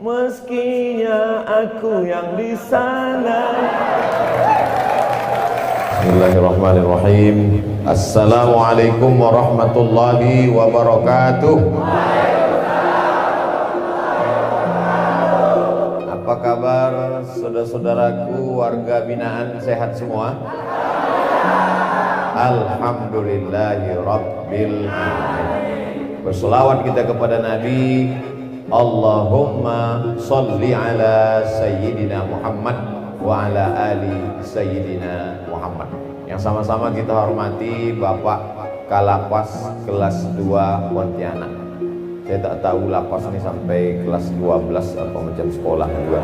meskinya aku yang di sana. Bismillahirrahmanirrahim. Assalamualaikum warahmatullahi wabarakatuh. Apa kabar saudara-saudaraku warga binaan, sehat semua? Alhamdulillahi rabbil alamin. Berselawat kita kepada Nabi. Allahumma salli ala Sayyidina Muhammad wa ala ali Sayyidina Muhammad. Yang sama-sama kita hormati Bapak Kalapas kelas 2 Pontianak. Saya tak tahu lapas ini sampai kelas 12 apa macam sekolah juga.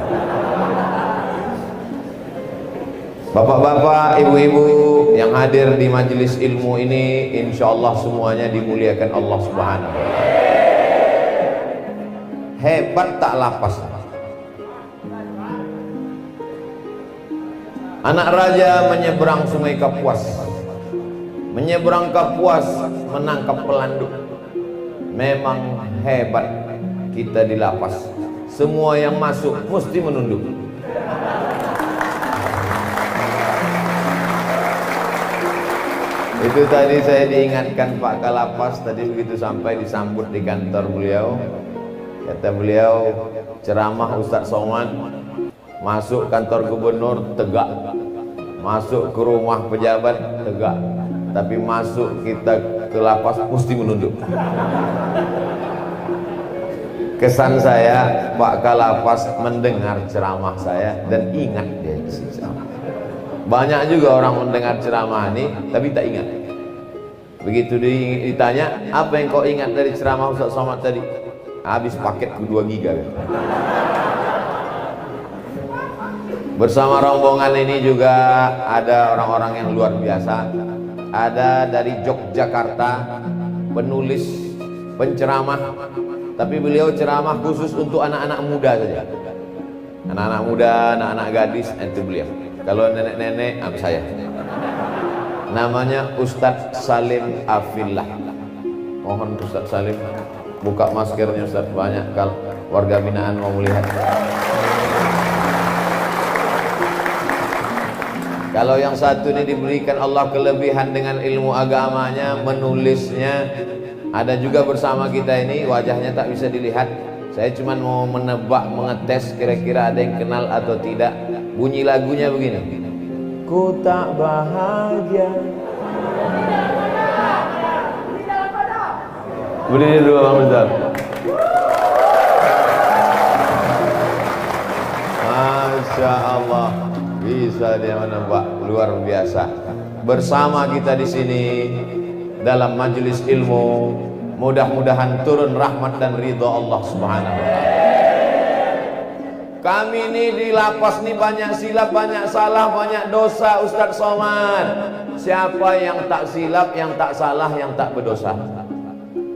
Bapak-bapak, ibu-ibu yang hadir di majelis ilmu ini, insya Allah semuanya dimuliakan Allah Subhanahu wa Ta'ala. Hebat tak lapas? Anak raja menyeberang sungai Kapuas, menyeberang Kapuas menangkap pelanduk. Memang hebat kita di lapas. Semua yang masuk mesti menunduk. Itu tadi saya diingatkan Pak Kalapas tadi begitu sampai disambut di kantor beliau. Kata beliau, ceramah Ustadz Somad, masuk kantor gubernur tegak, masuk ke rumah pejabat tegak, tapi masuk kita ke lapas mesti menunduk. Kesan saya, Pak Kalapas mendengar ceramah saya dan ingat dia isi ceramah. Banyak juga orang mendengar ceramah ini tapi tak ingat. Begitu ditanya, apa yang kau ingat dari ceramah Ustaz Somad tadi? Habis paket ke 2 giga. Bersama rombongan ini juga ada orang-orang yang luar biasa. Ada dari Yogyakarta, penulis, penceramah, tapi beliau ceramah khusus untuk anak-anak muda saja. Anak-anak muda, anak-anak gadis, itu beliau. Kalau nenek-nenek, saya. Namanya Ustadz Salim Afillah. Mohon Ustadz Salim buka maskernya Ustadz, banyak kalau warga binaan mau melihat. Kalau yang satu ini diberikan Allah kelebihan dengan ilmu agamanya, menulisnya. Ada juga bersama kita ini, wajahnya tak bisa dilihat. Saya cuma mau menebak, mengetes kira-kira ada yang kenal atau tidak. Bunyi lagunya begini. Ku tak bahagia. Berdiri dulu Bang Rizal. Masya Allah, bisa dia menebak, luar biasa. Bersama kita di sini dalam majelis ilmu, mudah-mudahan turun rahmat dan ridho Allah Subhanahu wa Ta'ala. Kami ini di lapas ini banyak silap, banyak salah, banyak dosa Ustadz Somad. Siapa yang tak silap, yang tak salah, yang tak berdosa?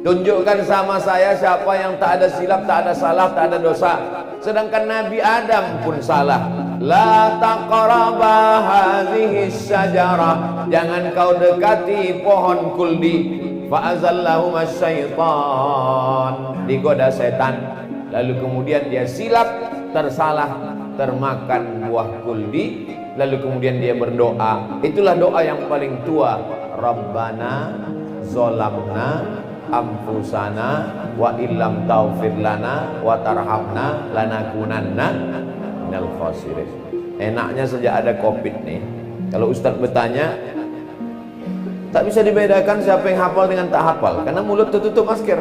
Tunjukkan sama saya siapa yang tak ada silap, tak ada salah, tak ada dosa. Sedangkan Nabi Adam pun salah. La taqraba hadhihi syajarah. Jangan kau dekati pohon kuldi. Fa azallahuma syaitan. Digoda setan. Lalu kemudian dia silap, tersalah, termakan buah kuldi. Lalu kemudian dia berdoa. Itulah doa yang paling tua. Rabbana zolamna anfusana wa illam taufir lana wa tarhamna lanakunanna minal khasirin. Enaknya sejak ada Covid nih, kalau Ustadz bertanya tak bisa dibedakan siapa yang hafal dengan tak hafal, karena mulut tertutup masker.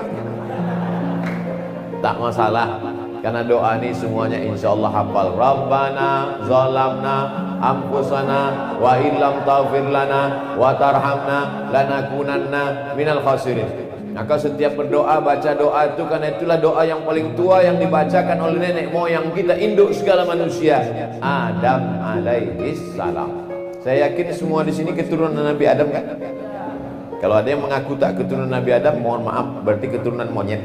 Tak masalah, karena doa ini semuanya insya Allah hafal. Rabbana zalamna anfusana wa illam taufir lana wa tarhamna lanakunanna minal khasirin. Maka setiap berdoa, baca doa itu, karena itulah doa yang paling tua yang dibacakan oleh nenek moyang kita, induk segala manusia, Adam alaihis salam. Saya yakin semua di sini keturunan Nabi Adam kan? Kalau ada yang mengaku tak keturunan Nabi Adam, mohon maaf, berarti keturunan monyet.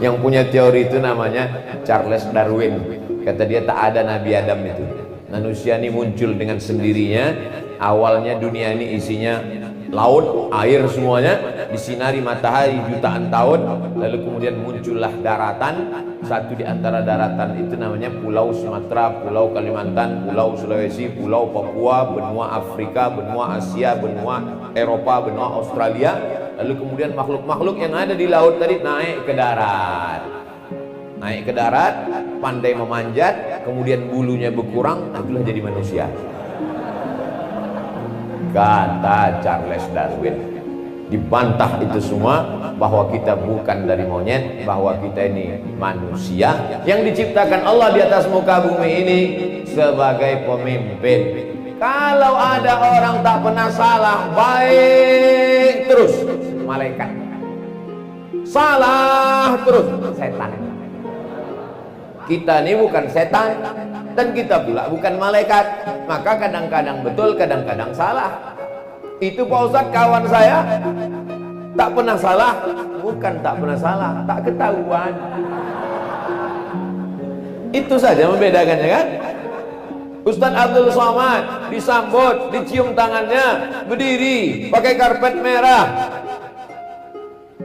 Yang punya teori itu namanya Charles Darwin. Kata dia tak ada Nabi Adam itu. Manusia ini muncul dengan sendirinya. Awalnya dunia ini isinya laut, air semuanya. disinari matahari jutaan tahun, lalu kemudian muncullah daratan. Satu di antara daratan itu namanya Pulau Sumatera, Pulau Kalimantan, Pulau Sulawesi, Pulau Papua, benua Afrika, benua Asia, benua Eropa, benua Australia. Lalu kemudian makhluk-makhluk yang ada di laut tadi naik ke darat. Naik ke darat, pandai memanjat, kemudian bulunya berkurang, itulah jadi manusia. Kata Charles Darwin. Dibantah itu semua bahwa kita bukan dari monyet, bahwa kita ini manusia yang diciptakan Allah di atas muka bumi ini sebagai pemimpin. Kalau ada orang tak pernah salah, baik terus malaikat, salah terus setan. Kita ini bukan setan dan kita pula bukan malaikat, maka kadang-kadang betul, kadang-kadang salah. Itu Pak Ustadz kawan saya tak pernah salah. Bukan tak pernah salah, tak ketahuan. Itu saja membedakannya kan. Ustadz Abdul Somad disambut, dicium tangannya, berdiri pakai karpet merah.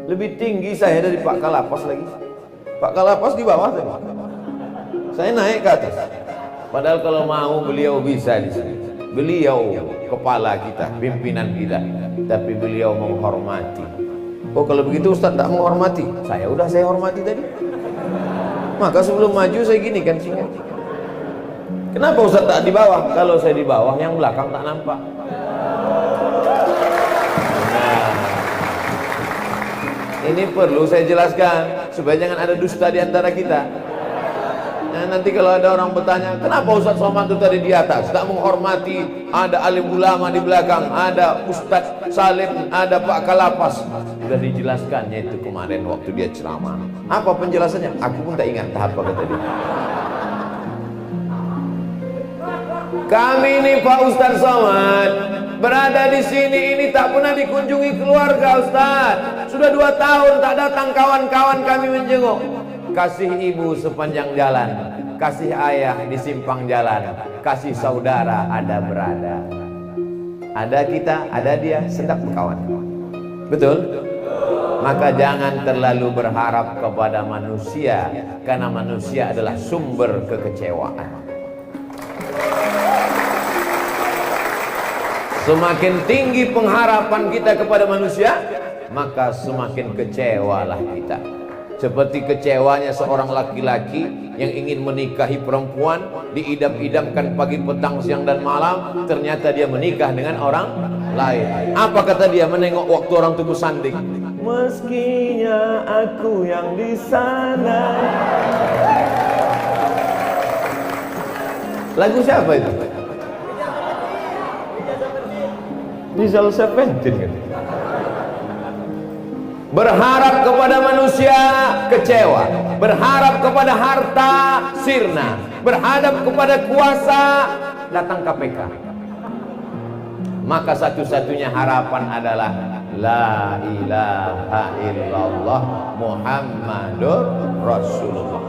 Lebih tinggi saya dari Pak Kalapas lagi. Pak Kalapas di bawah tadi. Saya naik ke atas. Padahal kalau mau beliau bisa di sini. Beliau kepala kita, pimpinan kita, tapi beliau menghormati. Oh kalau begitu Ustaz tak menghormati? Saya hormati tadi. Maka sebelum maju saya gini kan singkat. Kenapa Ustaz tak di bawah? Kalau saya di bawah, yang belakang tak nampak. Nah, ini perlu saya jelaskan supaya jangan ada dusta di antara kita. Nah, nanti kalau ada orang bertanya, kenapa Ustaz Somad itu tadi di atas, tak menghormati, ada alim ulama di belakang, ada Ustaz Salim, ada Pak Kalapas. Sudah dijelaskannya itu kemarin waktu dia ceramah. Apa penjelasannya? Aku pun tak ingat apa kata dia. Kami ini Pak Ustaz Somad berada di sini ini tak pernah dikunjungi keluarga Ustaz. Sudah 2 tahun tak datang kawan-kawan kami menjenguk. Kasih ibu sepanjang jalan, kasih ayah di simpang jalan, kasih saudara ada berada. Ada kita, ada dia, sedap berkawan. Betul? Maka jangan terlalu berharap kepada manusia, karena manusia adalah sumber kekecewaan. Semakin tinggi pengharapan kita kepada manusia, maka semakin kecewalah kita. Seperti kecewanya seorang laki-laki yang ingin menikahi perempuan, diidam-idamkan pagi, petang, siang dan malam, ternyata dia menikah dengan orang lain. Apa kata dia menengok waktu orang itu bersanding? Meskinya aku yang di sana. Lagu siapa itu? Rizal Seventeen kan? Berharap kepada manusia kecewa, berharap kepada harta sirna, berharap kepada kuasa datang KPK. Maka satu-satunya harapan adalah la ilaha illallah Muhammadur Rasulullah.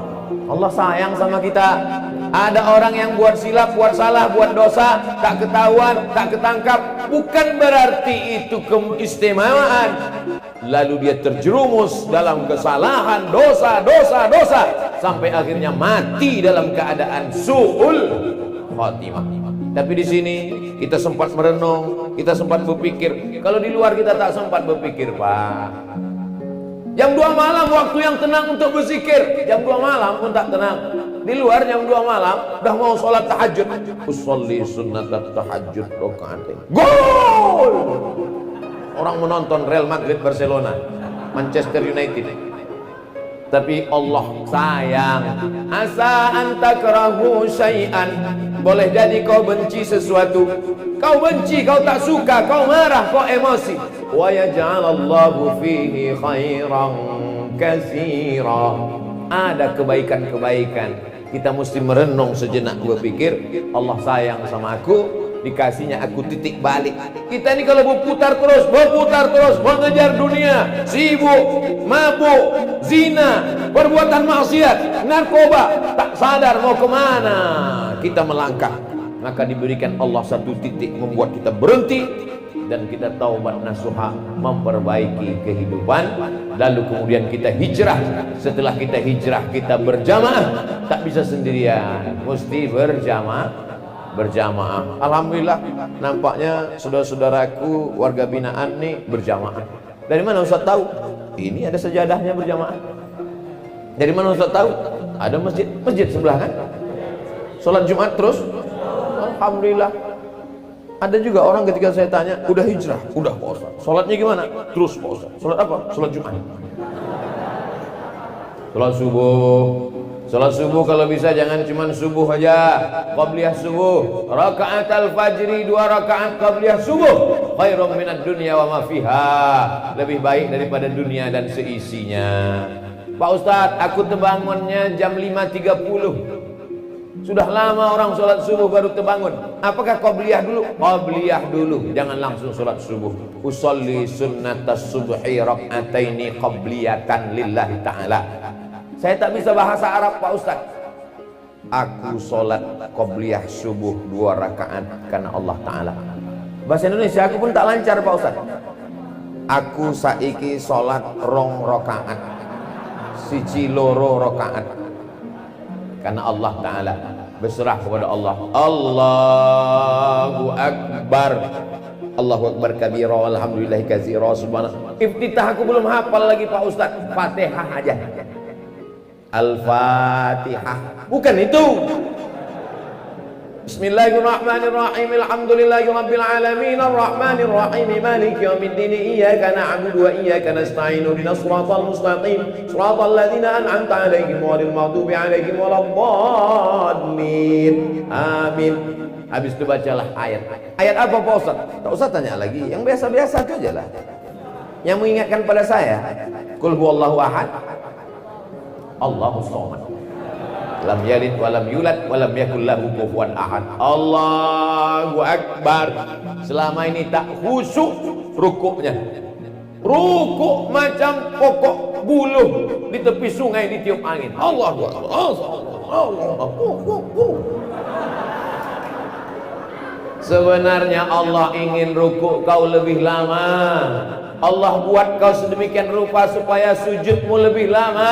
Allah sayang sama kita. Ada orang yang buat silap, buat salah, buat dosa, tak ketahuan, tak ketangkap, bukan berarti itu keistimewaan. Lalu dia terjerumus dalam kesalahan, dosa, sampai akhirnya mati dalam keadaan su'ul khatimah. Tapi di sini kita sempat merenung, kita sempat berpikir. Kalau di luar kita tak sempat berpikir, Pak. Jam 2 malam waktu yang tenang untuk berzikir. Jam 2 malam pun tak tenang. Di luar jam 2 malam dah mau sholat tahajud. Usolli sunnat tahajud rokaatain. Gol! Orang menonton Real Madrid Barcelona, Manchester United. Tapi Allah sayang. Asa antakrahu syai'an. Boleh jadi kau benci sesuatu. Kau benci, kau tak suka, kau marah, kau emosi. Wa yaj'alallahu fihi khairan katsira. Ada kebaikan-kebaikan. Kita mesti merenung sejenak, berpikir Allah sayang sama aku, dikasihnya aku titik balik. Kita ini kalau berputar terus mengejar dunia, sibuk, mabuk, zina, perbuatan maksiat, narkoba, tak sadar mau kemana kita melangkah. Maka diberikan Allah satu titik membuat kita berhenti. dan kita taubat nasuha, memperbaiki kehidupan. Lalu kemudian kita hijrah. Setelah kita hijrah, kita berjamaah. Tak bisa sendirian, mesti berjamaah. Alhamdulillah, nampaknya saudara-saudaraku warga binaan nih berjamaah. Dari mana Ustaz tahu? Ini ada sejadahnya berjamaah. Dari mana Ustaz tahu? Ada masjid sebelah kan? Sholat Jumat terus. Alhamdulillah. Ada juga orang ketika saya tanya, udah hijrah? Udah Pak Ustaz. Sholatnya gimana? Terus Pak Ustaz. Sholat apa? Sholat Jumat. Sholat subuh. Sholat subuh kalau bisa jangan cuma subuh aja. Qabliyah subuh. Rakaat al-fajri 2 rakaat qabliyah subuh. Khairum minad dunya wa ma fiha. Lebih baik daripada dunia dan seisinya. Pak Ustaz, aku terbangunnya jam 5.30. Sudah lama orang sholat subuh baru terbangun. Apakah qabliyah dulu? Qabliyah dulu, jangan langsung sholat subuh. Usolli sunnatas subhi rak'ataini qabliyatan lillahi ta'ala. Saya tak bisa bahasa Arab Pak Ustaz. Aku sholat qabliyah subuh 2 rakaat karena Allah Ta'ala. Bahasa Indonesia aku pun tak lancar Pak Ustaz. Aku saiki sholat 2 rakaat, 1 loro rakaat karena Allah Ta'ala. Berserah kepada Allah. Allahu Akbar. Allahu Akbar kabira walhamdulillahi katsira subhanallah. Iftitah aku belum hafal lagi Pak Ustaz. Fatihah aja. Al-Fatihah. Bukan itu. Bismillahirrahmanirrahim. Alhamdulillahirabbil alamin arrahmanir rahim maliki yaumiddin iyyaka na'budu wa iyyaka nasta'in ihdinas siratal mustaqim siratal ladzina an'amta 'alaihim ghairil maghdubi alaihim waladdallin. Amin. Habis itu bacalah ayat. Ayat apa Pak Ustaz? Tak usah tanya lagi, yang biasa-biasa aja lah. Yang mengingatkan pada saya, Qul huwallahu ahad, Allahus samad. Lam yalid walam yulad walam yakul lahu kufuwan ahad. Allahu Akbar. Selama ini tak khusyuk rukuknya. Rukuk macam pokok buluh di tepi sungai ditiup angin. Allahu Akbar. Sebenarnya Allah ingin rukuk kau lebih lama. Allah buat kau sedemikian rupa supaya sujudmu lebih lama,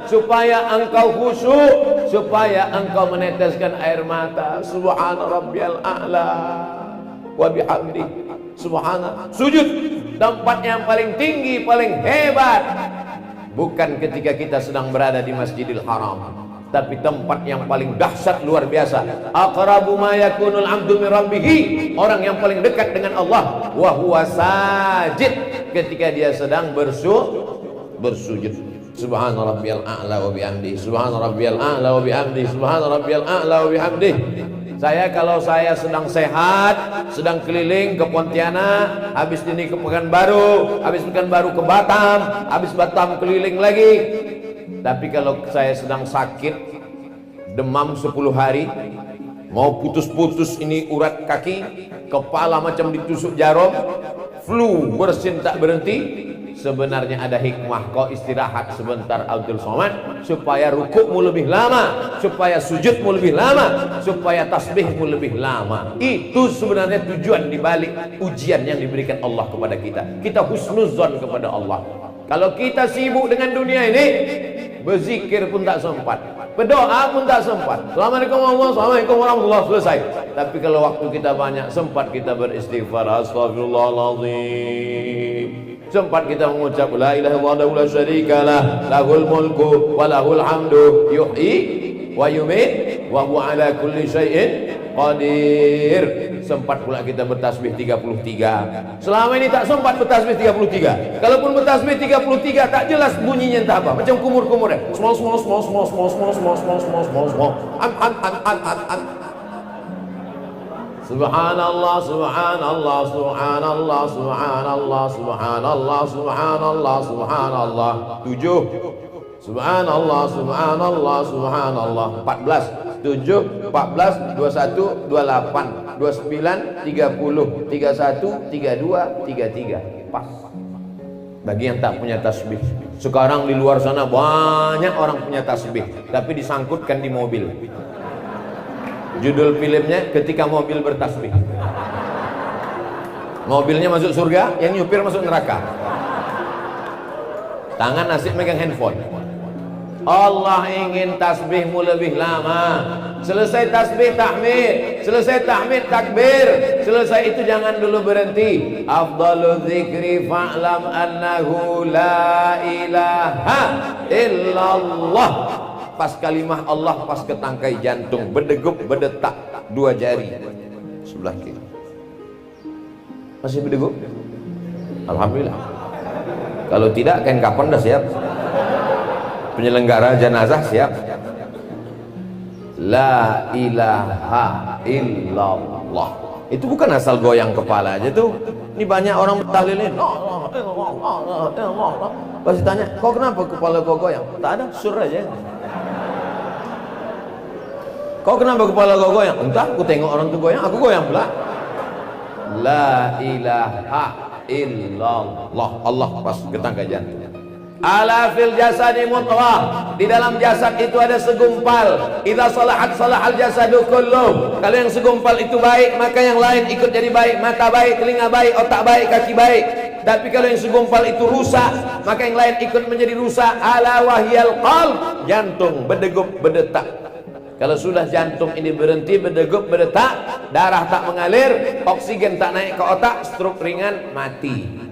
supaya engkau khusyuk, supaya engkau meneteskan air mata. Subhana rabbiyal a'la wa bihamdi. Subhana. Sujud tempat yang paling tinggi, paling hebat, bukan ketika kita sedang berada di Masjidil Haram, tapi tempat yang paling dahsyat luar biasa. Aqrabu ma yakunul 'abdu min rabbih. Orang yang paling dekat dengan Allah wa huwa sajid, ketika dia sedang bersujud. Subhana rabbiyal a'la wa bihamdi. Subhana rabbiyal a'la wa bihamdi. Subhana rabbiyal a'la wa bihamdi. Kalau saya sedang sehat, sedang keliling ke Pontianak, habis ini ke Pekanbaru, habis Pekanbaru ke Batam, habis Batam keliling lagi. Tapi kalau saya sedang sakit, demam 10 hari, mau putus-putus ini urat kaki, kepala macam ditusuk jarum, flu bersin tak berhenti, sebenarnya ada hikmah. Kau istirahat sebentar Abdul Somad, supaya rukukmu lebih lama, supaya sujudmu lebih lama, supaya tasbihmu lebih lama. Itu sebenarnya tujuan dibalik ujian yang diberikan Allah kepada kita. Kita husnuzon kepada Allah. Kalau kita sibuk dengan dunia ini, berzikir pun tak sempat, berdoa pun tak sempat. Assalamualaikum warahmatullahi wabarakatuh, selesai. Tapi kalau waktu kita banyak, sempat kita beristighfar, astagfirullahaladzim, sempat kita mengucap la ilaha illallah la syarikalah, lahul mulku wa lahul hamdu, yuhyi wa yumiit wa huwa ala kulli syai'in qadir. Sempat pula kita bertasbih 33. Selama ini tak sempat bertasbih 33. Kalaupun bertasbih 33 tak jelas bunyinya entah apa, macam kumur-kumur ya. Small. Subhanallah, subhanallah, subhanallah, subhanallah, subhanallah, subhanallah, subhanallah. 7. Subhanallah, subhanallah, subhanallah. 14. 7, 14, 21, 28, 29, 30, 31, 32, 33. Pas. Bagi yang tak punya tasbih. Sekarang di luar sana banyak orang punya tasbih, tapi disangkutkan di mobil. Judul filmnya ketika mobil bertasbih. Mobilnya masuk surga, yang nyupir masuk neraka. Tangan asik megang handphone. Allah ingin tasbihmu lebih lama. Selesai tasbih tahmid, selesai tahmid takbir, selesai itu jangan dulu berhenti. Afdalu dzikri fa'lam annahu la ilaha illallah. Pas kalimah Allah, pas ke tangkai jantung, berdegup, berdetak, 2 jari sebelah kiri. Masih berdegup? Alhamdulillah. Kalau tidak, kain kapan dah siap. Penyelenggara jenazah siap. La ilaha illallah. Itu bukan asal goyang kepala aja tuh. Ini banyak orang bertahlilin. Pasti tanya, kok kenapa kepala kau goyang? Tak ada, sur aja. Kau kenapa kepala kau goyang? Entah, aku tengok orang tuh goyang, aku goyang pula. La ilaha illallah. Allah pas ke tangkai jantung. Ala fil jasadi mutwah. Di dalam jasad itu ada segumpal. Idza salahat salahal jasadu kullu. Kalau yang segumpal itu baik, maka yang lain ikut jadi baik. Mata baik, telinga baik, otak baik, kaki baik. Tapi kalau yang segumpal itu rusak, maka yang lain ikut menjadi rusak. Ala wahyal qalb. Jantung berdegup, berdetak. Kalau sudah jantung ini berhenti berdegup, berdetak, darah tak mengalir, oksigen tak naik ke otak, stroke ringan, mati.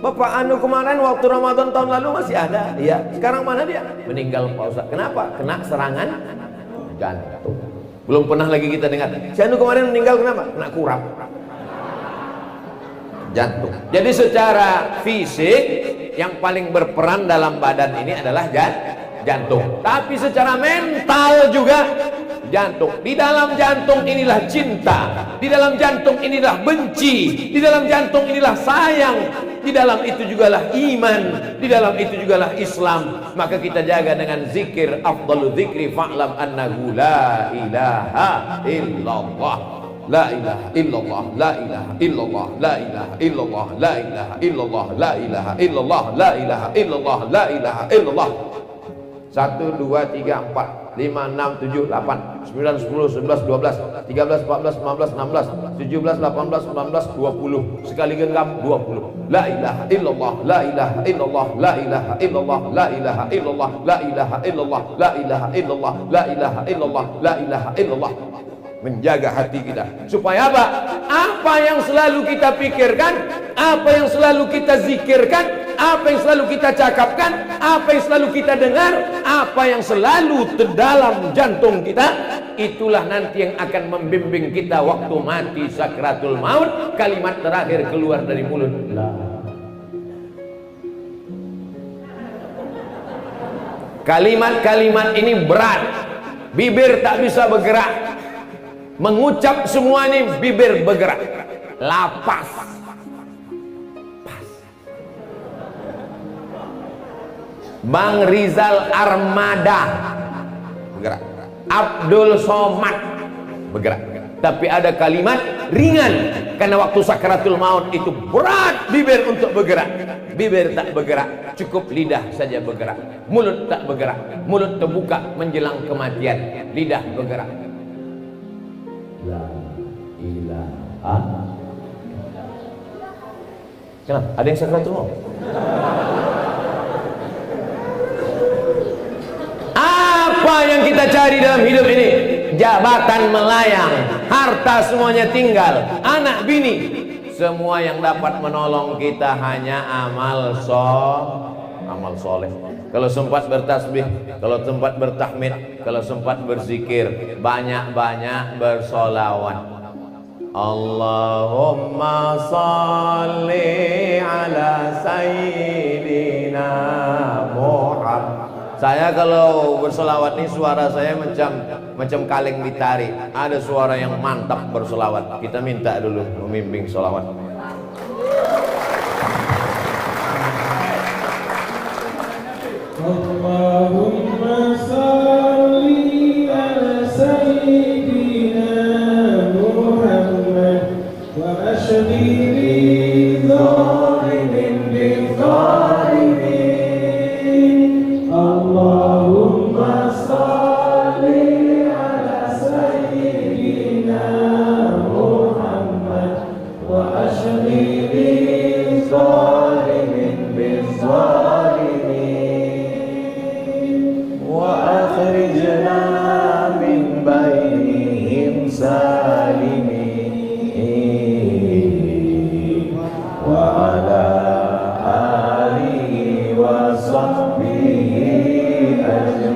Bapak anu kemarin waktu Ramadan tahun lalu masih ada. Iya, sekarang mana dia? Meninggal Pak Ustaz. Kenapa? Kena serangan jantung. Belum pernah lagi kita dengar. Si anu kemarin meninggal kenapa? Kena kurap jantung. Jadi secara fisik yang paling berperan dalam badan ini adalah jantung. Tapi secara mental juga jantung. Di dalam jantung inilah cinta, di dalam jantung inilah benci, di dalam jantung inilah sayang, di dalam itu jugalah iman, di dalam itu jugalah Islam. Maka kita jaga dengan zikir. Afdalu dzikri fa'lam annahu la ilaha illallah. La ilaha illallah, la ilaha illallah, la ilaha illallah, la ilaha illallah, la ilaha illallah, la ilaha illallah, la ilaha illallah. 1, 2, 3, 4, 5, 6, 7, 8, 9, 10, 11, 12, 13, 14, 15, 16, 17, 18, 19, 20. Sekali genggam 20. La ilaha illallah, la ilaha illallah, la ilaha illallah, la ilaha illallah, la ilaha illallah, la ilaha illallah, la ilaha illallah, la ilaha illallah. Menjaga hati kita supaya apa? Apa yang selalu kita pikirkan, apa yang selalu kita zikirkan, apa yang selalu kita cakapkan, apa yang selalu kita dengar, apa yang selalu terdalam jantung kita, itulah nanti yang akan membimbing kita waktu mati sakratul maut. Kalimat terakhir keluar dari mulut, kalimat-kalimat ini berat, bibir tak bisa bergerak. Mengucap semua ini bibir bergerak. Lapas. Bang Rizal Armada bergerak. Abdul Somad bergerak. Tapi ada kalimat ringan, karena waktu sakratul maut itu berat bibir untuk bergerak. Bibir tak bergerak, cukup lidah saja bergerak. Mulut tak bergerak, mulut terbuka menjelang kematian, lidah bergerak. La ilaha. Kenapa? Ada yang sakratul maut? Apa yang kita cari dalam hidup ini? Jabatan melayang, harta semuanya tinggal, anak bini. Semua yang dapat menolong kita hanya amal soleh. Kalau sempat bertasbih, kalau sempat bertahmid, kalau sempat berzikir, banyak-banyak bersolawat. Allahumma salli ala sayyidina Muhammad. Saya kalau bersolawat ini suara saya macam kaleng ditarik. Ada suara yang mantap bersolawat. Kita minta dulu membimbing solawat. Allahumma salli ala sayyidina Muhammad wa ashdi li zalimin bi zalimin. Allahumma salli ala sayyidina Muhammad wa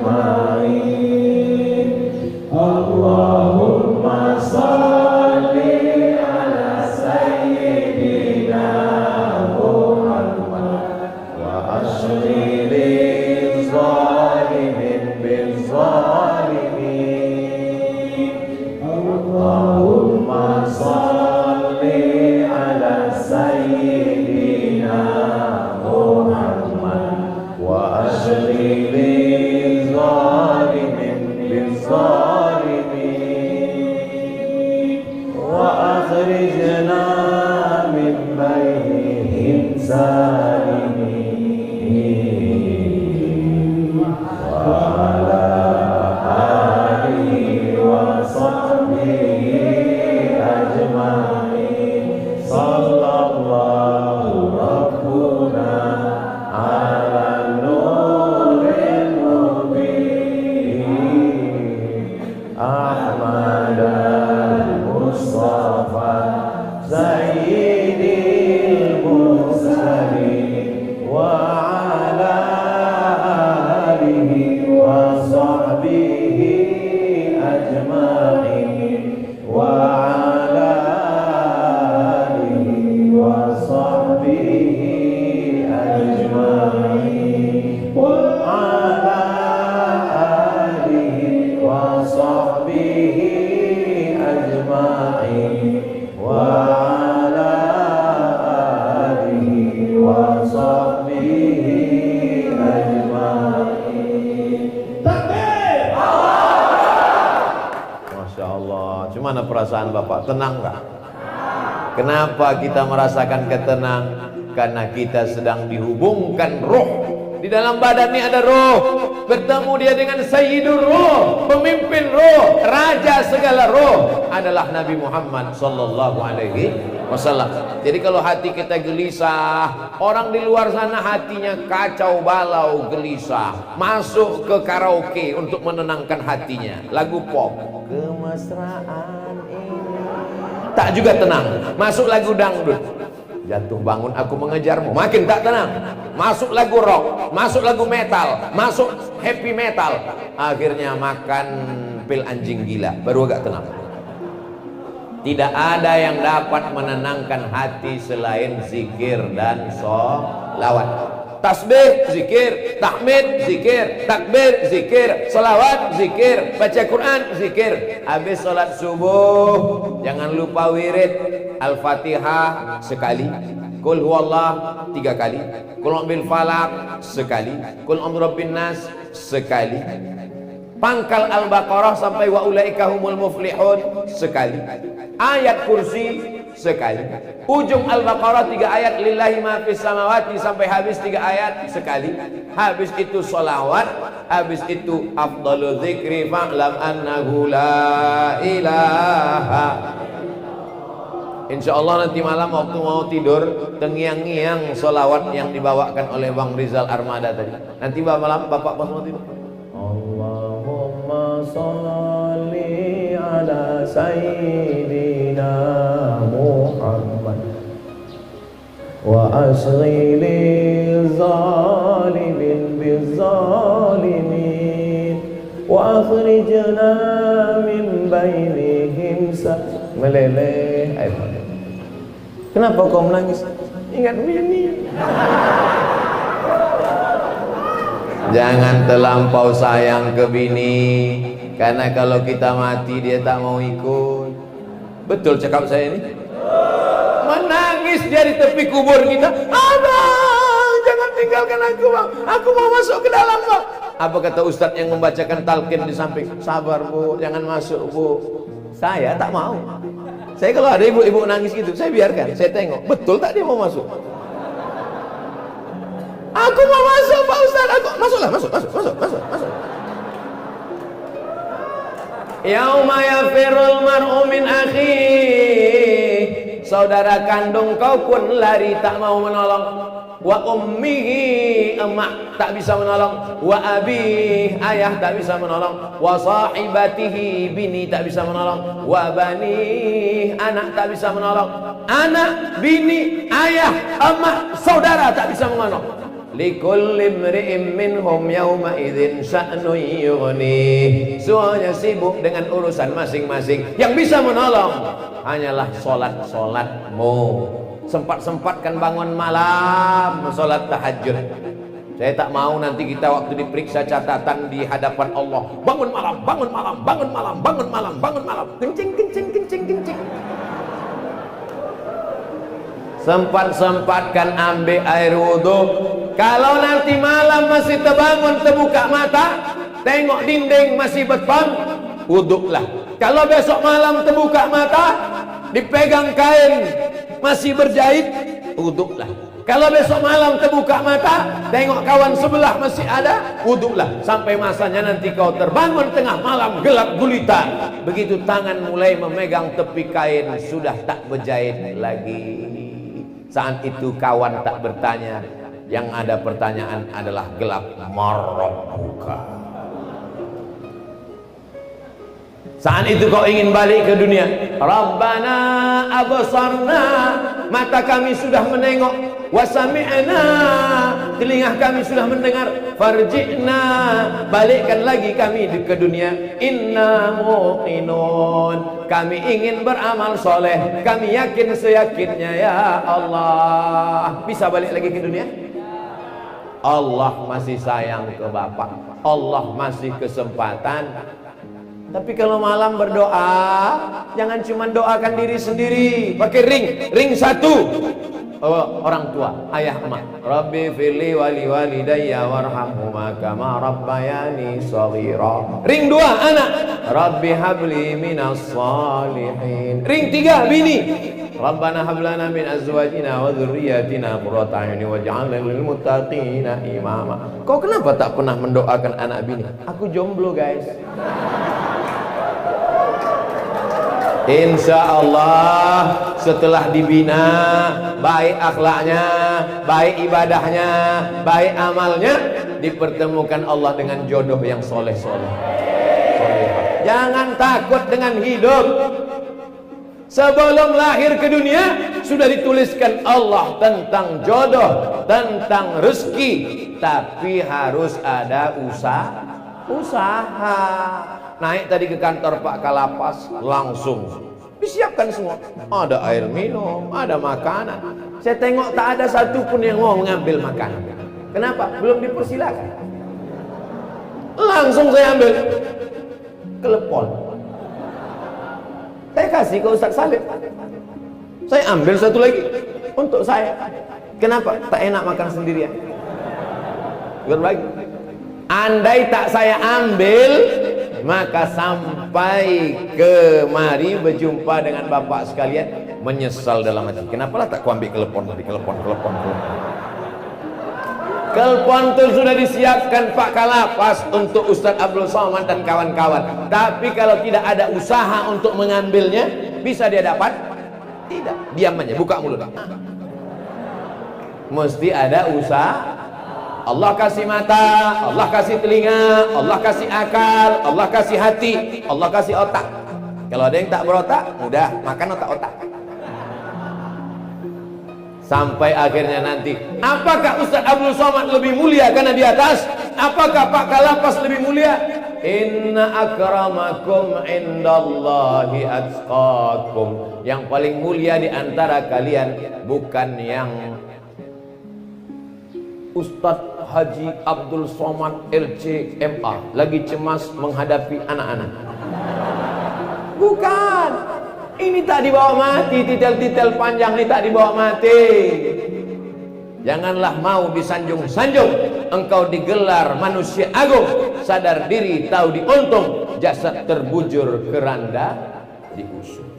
أجمعين اللهم صل على سيدنا محمد وأشغل الظالم بالظالمين اللهم صل على سيدنا محمد وأشغل الظالم بالظالمين وأخرجنا من بينهم سالمين وعلى آله وصحبه أجمعين صلى الله ربنا على النور المبين أحمد المصطفى سيد المرسلين وعلى آله وصحبه أجمعين وعلى آله وصحبه أجمعين وعلى آله وصحبه أجمعين وعلى آله وصحبه أجمعين. Masya Allah. Gimana perasaan Bapak? Tenang nggak? Kenapa kita merasakan ketenang? Karena kita sedang dihubungkan roh. Di dalam badan ini ada roh. Bertemu dia dengan Sayyidur Roh, pemimpin roh, raja segala roh adalah Nabi Muhammad sallallahu alaihi wasallam. Jadi kalau hati kita gelisah, orang di luar sana hatinya kacau balau gelisah, masuk ke karaoke untuk menenangkan hatinya, lagu pop, kemesraan ini tak juga tenang. Masuk lagu dangdut, jatuh bangun aku mengejarmu, makin tak tenang. Masuk lagu rock, masuk lagu metal, masuk happy metal, akhirnya makan pil anjing gila, baru agak tenang. Tidak ada yang dapat menenangkan hati selain zikir dan sholawat. Tasbih, zikir, tahmid, zikir, takbir, zikir, sholawat, zikir, baca Quran, zikir. Habis sholat subuh, jangan lupa wirid, Al-Fatihah sekali, Qul huwallah 3 kali, Qul a'udzu falaq sekali, Qul a'udzu birabbin nas sekali, pangkal Al-Baqarah sampai wa ulaika humul muflihun sekali, ayat kursi sekali, ujung Al-Baqarah 3 ayat lillahi ma fis samawati sampai habis 3 ayat sekali, habis itu sholawat, habis itu afdalu dzikri fa'lam annahu la ilaha. Insya Allah nanti malam waktu mau tidur tengiang-ngiang sholawat yang dibawakan oleh Bang Rizal Armada tadi. Nanti malam Bapak pas mau tidur, Allahumma salli ala sayyidina Muhammad wa ashghili zalimin bizzalimin wa akhrijna min bainihim meleleh air mata. Kenapa kau menangis? Ingat Mini. jangan terlampau sayang ke bini, karena kalau kita mati dia tak mau ikut. Betul cakap saya ini? Menangis dia di tepi kubur kita, abang jangan tinggalkan aku bang, aku mau masuk ke dalam bang. Apa kata ustadz yang membacakan talqin di samping? Sabar bu, jangan masuk bu. Saya tak mau. Saya kalau ada ibu-ibu nangis gitu, saya biarkan, saya tengok, betul tak dia mau masuk? Aku mau masuk Pak Ustaz, aku masuklah, masuk. Yauma yafirul mar'u min akhi, saudara kandung kau pun lari tak mau menolong. Wa ummihi, emak tak bisa menolong. Wa abi, ayah tak bisa menolong. Wa sahibatihi, bini tak bisa menolong. Wa bani, anak tak bisa menolong. Anak, bini, ayah, emak, saudara tak bisa menolong. likulli imri'in minhum yawma idzin sya'nun yughni. Semuanya sibuk dengan urusan masing-masing. Yang bisa menolong hanyalah solatmu. Sempat-sempatkan bangun malam solat tahajud. Saya tak mau nanti kita waktu diperiksa catatan di hadapan Allah, bangun malam, bangun malam, bangun malam, bangun malam, bangun malam, kencing. Sempat-sempatkan ambil air wudhu. Kalau nanti malam masih terbangun, terbuka mata, tengok dinding masih beton, wudhulah. Kalau besok malam terbuka mata, dipegang kain masih berjahit, wudhulah. Kalau besok malam terbuka mata, tengok kawan sebelah masih ada, wudhulah. Sampai masanya nanti kau terbangun tengah malam gelap gulita. Begitu tangan mulai memegang tepi kain, sudah tak berjahit lagi. Saat itu kawan tak bertanya, yang ada pertanyaan adalah gelap. Marabbuka. Saat itu kau ingin balik ke dunia. Rabbana absarna, mata kami sudah menengok. Wasami'na, telinga kami sudah mendengar. Farji'na, balikkan lagi kami ke dunia. Inna muqinun, kami ingin beramal soleh, kami yakin seyakinnya ya Allah. Bisa balik lagi ke dunia? Allah masih sayang ke bapak, Allah masih kesempatan. Tapi kalau malam berdoa, jangan cuma doakan diri sendiri, pakai ring satu. Orang tua, ayah emak. Rabbi firli wali walidayya warhamhuma kama rabbayani shaghira. Ring dua, anak. Rabbi habli minas salihin. Ring tiga, bini. Rabbana hablana min azwajina wa dzurriyyatina qurrata a'yun waj'alna lil muttaqina imama. Kau kenapa tak pernah mendoakan anak bini? Aku jomblo, guys. Insya Allah setelah dibina, baik akhlaknya, baik ibadahnya, baik amalnya, dipertemukan Allah dengan jodoh yang soleh-soleh. Jangan takut dengan hidup. Sebelum lahir ke dunia sudah dituliskan Allah tentang jodoh, tentang rezeki. Tapi harus ada usaha. Naik tadi ke kantor Pak Kalapas, langsung disiapkan semua. Ada air minum, ada makanan. Saya tengok tak ada satupun yang mau mengambil makanan. Kenapa? Belum dipersilakan. Langsung saya ambil. Telepon. Saya kasih ke Ustaz Salib. Saya ambil satu lagi untuk saya. Kenapa? Tak enak makan sendirian. Berbagi. Andai tak saya ambil, maka sampai kemari berjumpa dengan bapak sekalian menyesal dalam hati. Kenapalah tak kuambil telepon tadi, telepon. Telepon itu sudah disiapkan Pak Kalapas untuk Ustadz Abdul Somad dan kawan-kawan. Tapi kalau tidak ada usaha untuk mengambilnya, bisa dia dapat? Tidak. Diam aja, buka mulut. Mesti ada usaha. Allah kasih mata, Allah kasih telinga, Allah kasih akal, Allah kasih hati, Allah kasih otak. Kalau ada yang tak berotak, mudah makan otak-otak. Sampai akhirnya nanti, apakah Ustadz Abdul Somad lebih mulia karena di atas? Apakah Pak Kalapas lebih mulia? Inna akramakum indallahi atqakum. Yang paling mulia di antara kalian bukan yang Ustadz Haji Abdul Somad LCMA lagi cemas menghadapi anak-anak. Bukan. Ini tak dibawa mati, titel-titel panjang ini tak dibawa mati. Janganlah mau disanjung-sanjung. Engkau digelar manusia agung, sadar diri tahu diuntung, jasad terbujur keranda diusung.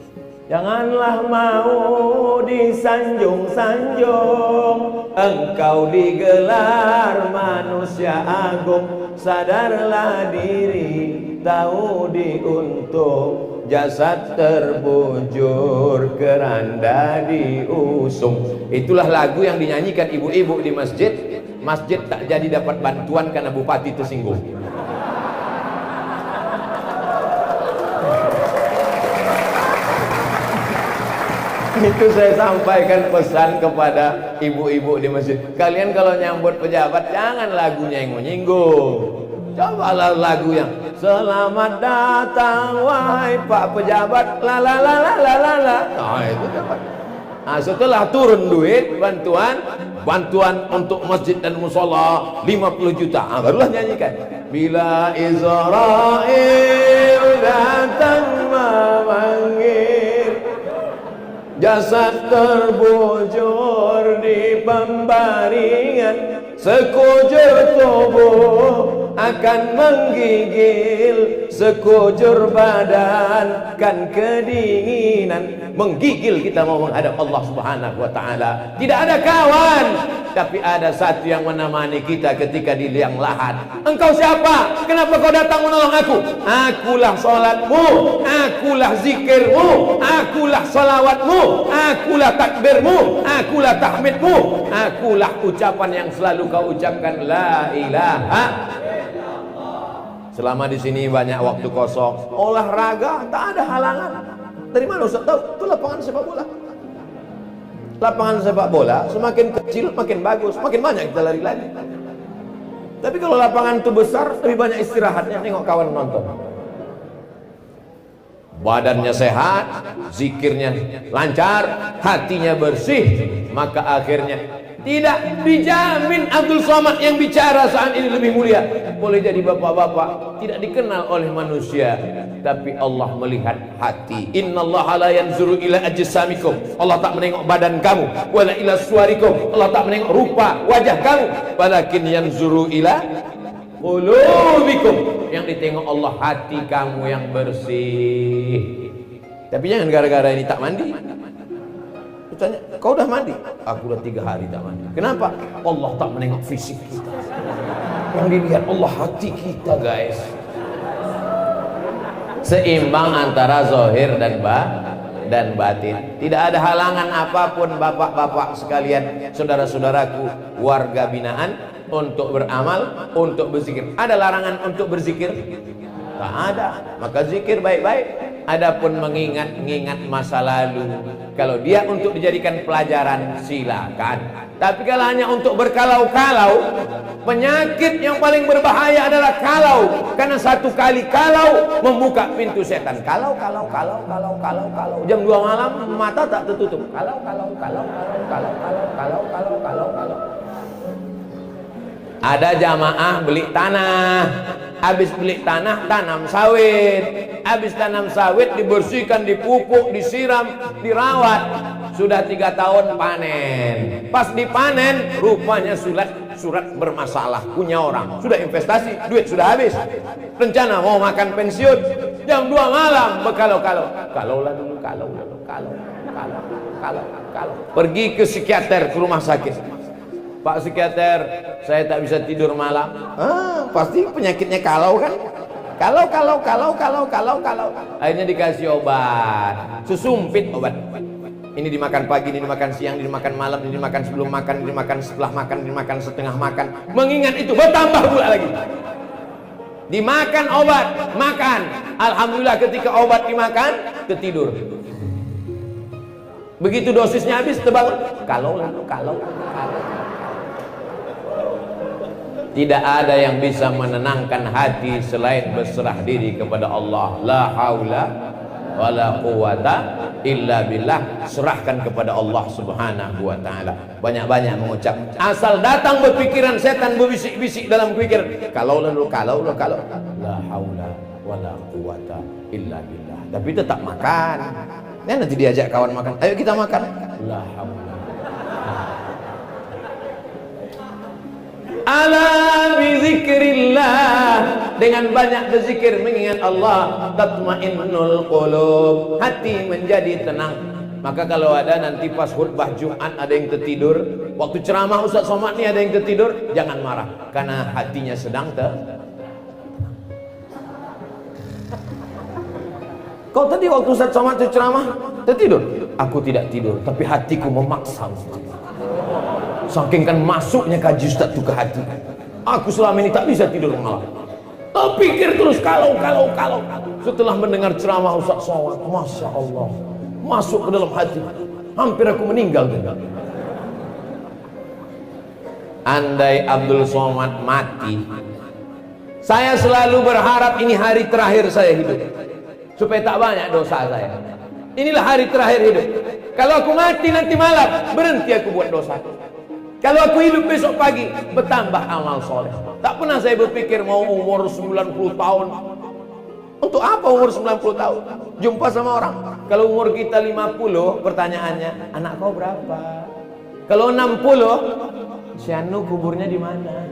Janganlah mau disanjung-sanjung, engkau digelar manusia agung, sadarlah diri tahu diuntung, jasad terbujur keranda diusung. Itulah lagu yang dinyanyikan ibu-ibu di masjid. Masjid tak jadi dapat bantuan karena bupati tersinggung. Itu saya sampaikan pesan kepada ibu-ibu di masjid, kalian kalau nyambut pejabat jangan lagunya yang menyinggung. Cobalah lagu yang selamat datang wahai Pak Pejabat, la la la la la la la. Nah, itu dapat. Nah, setelah turun duit bantuan untuk masjid dan musola 50 juta. Nah, barulah nyanyikan. Bila Israel datang memanggil, jasad terbujur di pembaringan, sekujur tubuh akan menggigil, sekujur badan kan kedinginan. Menggigil kita mau menghadap Allah Subhanahu wa ta'ala. Tidak ada kawan, tapi ada satu yang menemani kita ketika di liang lahat. Engkau siapa? Kenapa kau datang menolong aku? Akulah sholatmu, akulah zikirmu, akulah salawatmu, akulah takbirmu, akulah tahmidmu, akulah ucapan yang selalu kau ucapkan, la ilaha. Selama di sini banyak waktu kosong, olahraga tak ada halangan. Dari mana Ustaz tahu? Itu lapangan sepak bola. Lapangan sepak bola semakin kecil makin bagus, makin banyak kita lari-lari. Tapi kalau lapangan itu besar, lebih banyak istirahatnya, tengok kawan nonton. Badannya sehat, zikirnya lancar, hatinya bersih, maka akhirnya tidak dijamin Abdul Somad yang bicara saat ini lebih mulia. Boleh jadi bapak-bapak tidak dikenal oleh manusia, tapi Allah melihat hati. Innallaha la yanzuru ila ajsamikum. Allah tak menengok badan kamu, wala ila suwarikum. Allah tak menengok rupa wajah kamu, walakin yanzuru ila qulubikum. Yang ditengok Allah hati kamu yang bersih. Tapi jangan gara-gara ini tak mandi. Tanya, kau udah mandi? Aku udah 3 hari tak mandi. Kenapa? Allah tak menengok fisik kita. Yang dilihat Allah hati kita, guys. Seimbang antara zahir dan batin. Tidak ada halangan apapun bapak-bapak sekalian, saudara-saudaraku, warga binaan, untuk beramal, untuk berzikir. Ada larangan untuk berzikir? Tak ada. Maka zikir baik-baik. Adapun mengingat-ingat masa lalu, kalau dia untuk dijadikan pelajaran, silakan. Tapi kalau hanya untuk berkalau-kalau, penyakit yang paling berbahaya adalah kalau. Karena satu kali kalau membuka pintu setan. Kalau. Jam 2 malam mata tak tertutup. Kalau. Ada jamaah beli tanah, habis beli tanah tanam sawit, habis tanam sawit dibersihkan, dipupuk, disiram, dirawat, sudah 3 tahun panen. Pas dipanen rupanya surat bermasalah, punya orang, sudah investasi, duit sudah habis, rencana mau makan pensiun, jam 2 malam kalau pergi ke psikiater, ke rumah sakit. Pak psikiater, saya tak bisa tidur malam. Pasti penyakitnya kalau kan? Kalau. Akhirnya dikasih obat, sesumpit obat. Ini dimakan pagi, ini dimakan siang, ini dimakan malam, ini dimakan sebelum makan, ini dimakan setelah makan, ini dimakan setengah makan. Mengingat itu bertambah pula lagi. Dimakan obat, makan. Alhamdulillah ketika obat dimakan, ketidur. Begitu dosisnya habis, terbangun. Kalau. Tidak ada yang bisa menenangkan hati selain berserah diri kepada Allah. La haula wala quwata illa billah. Serahkan kepada Allah Subhanahu wa ta'ala. Banyak-banyak mengucap. Asal datang berpikiran setan berbisik-bisik dalam pikiran. Kalau. La haula wala quwata illa billah. Tapi tetap makan. Nanti diajak kawan makan. Ayo kita makan. La haula. Ala bizikrillah, dengan banyak berzikir mengingat Allah, tatmainnul qulub, hati menjadi tenang. Maka kalau ada nanti pas khutbah Jumat ada yang tertidur, waktu ceramah Ustaz Somad nih ada yang tertidur, jangan marah karena hatinya sedang Kau tadi waktu Ustaz Somad ceramah tertidur? Aku tidak tidur, tapi hatiku memaksa. Saking kan masuknya kaji Ustaz itu ke hati. Aku selama ini tak bisa tidur malam. Terpikir terus kalau. Setelah mendengar ceramah Ustaz Somad, Masya Allah, masuk ke dalam hati. Hampir aku meninggal. andai Abdul Somad mati, saya selalu berharap ini hari terakhir saya hidup, supaya tak banyak dosa saya. Inilah hari terakhir hidup. Kalau aku mati nanti malam, berhenti aku buat dosa. Kalau aku hidup besok pagi, bertambah amal soleh. Tak pernah saya berpikir mau umur 90 tahun. Untuk apa umur 90 tahun? Jumpa sama orang. Kalau umur kita 50, pertanyaannya, anak kau berapa? Kalau 60, si Anu kuburnya di mana?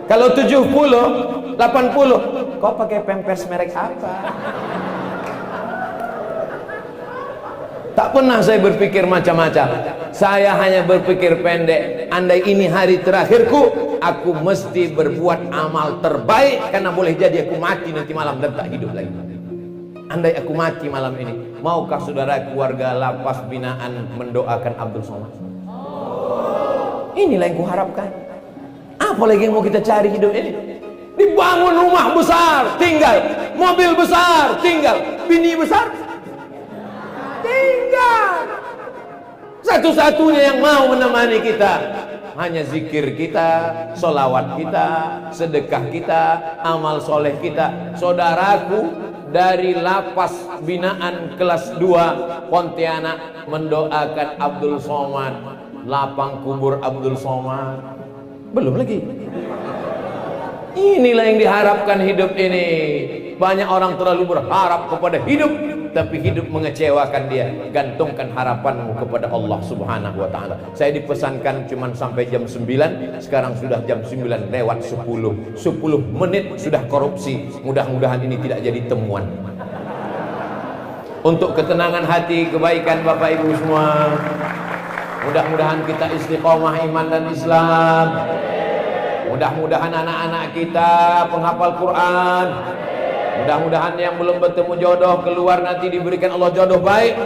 Kalau 70, 80, kau pakai pampers merek apa? Tak pernah saya berpikir macam-macam. Saya hanya berpikir pendek. Andai ini hari terakhirku, aku mesti berbuat amal terbaik, karena boleh jadi aku mati nanti malam dan tak hidup lagi. Andai aku mati malam ini, maukah saudara keluarga lapas binaan mendoakan Abdul Somad? Inilah yang kuharapkan. Apa lagi yang mau kita cari hidup ini? Dibangun rumah besar, tinggal. Mobil besar, tinggal. Bini besar, tinggal. Satu-satunya yang mau menemani kita hanya zikir kita, solawat kita, sedekah kita, amal soleh kita. Saudaraku dari lapas binaan kelas 2 Pontianak mendoakan Abdul Somad, lapang kubur Abdul Somad. Belum lagi. Inilah yang diharapkan hidup ini. Banyak orang terlalu berharap kepada hidup, tapi hidup mengecewakan dia. Gantungkan harapanmu kepada Allah Subhanahu wa ta'ala. Saya dipesankan cuma sampai jam 9, sekarang sudah jam 9 lewat 10. 10 menit sudah korupsi. Mudah-mudahan ini tidak jadi temuan. Untuk ketenangan hati, kebaikan Bapak Ibu semua, mudah-mudahan kita istiqomah iman dan Islam. Mudah-mudahan anak-anak kita penghafal Quran. Mudah-mudahan yang belum bertemu jodoh keluar nanti diberikan Allah jodoh baik.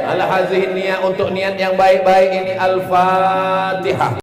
Ala hazihi niat, untuk niat yang baik-baik ini. Al-Fatihah.